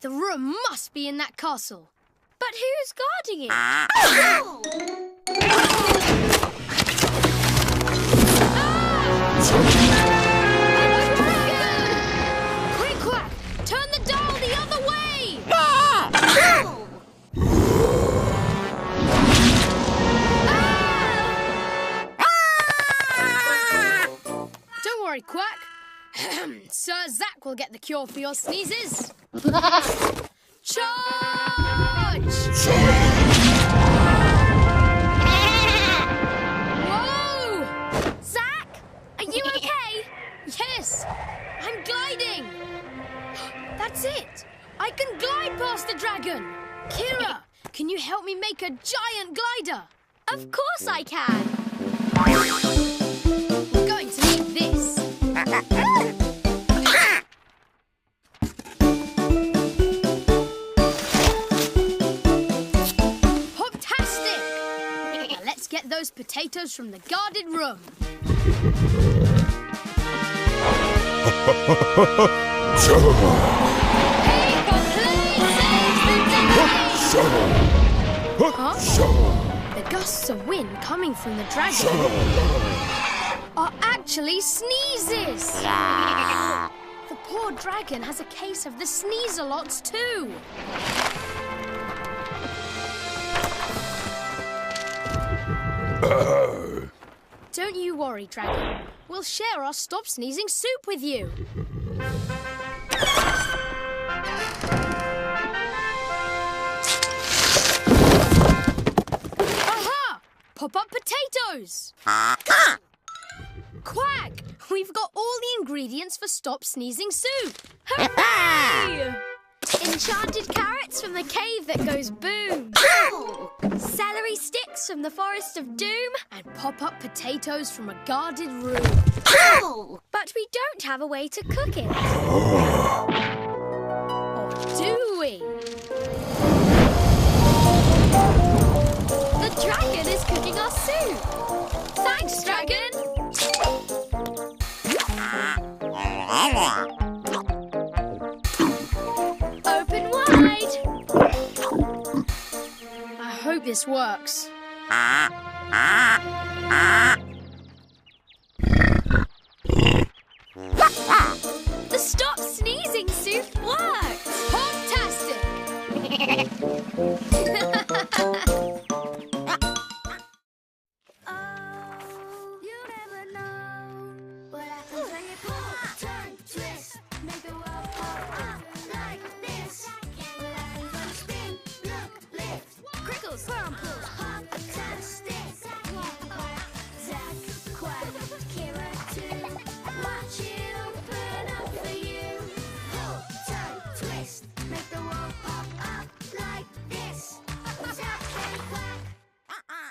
The room must be in that castle. But who's guarding it? Quick, Quack! Turn the dial the other way! Don't worry, Quack. Sir Zack will get the cure for your sneezes. Charge! Whoa! Zack, are you okay? Yes, I'm gliding. That's it. I can glide past the dragon. Kira, can you help me make a giant glider? Of course I can. We're going to need this. Hoptastic! Now let's get those potatoes from the guarded room. Paper plane saves the day! Huh? The gusts of wind coming from the dragon are actually sneezes! The poor dragon has a case of the sneeze-a-lots too. Don't you worry, dragon. We'll share our stop sneezing soup with you. Aha! Pop-up potatoes! Quack! We've got all the ingredients for stop sneezing soup. Hooray! Enchanted carrots from the cave that goes boom. Celery sticks from the forest of doom. And pop-up potatoes from a guarded room. But we don't have a way to cook it. Or do we? The dragon is cooking our soup. Thanks, dragon. Open wide. I hope this works. The stop sneezing soup worked. Fantastic! Crickles,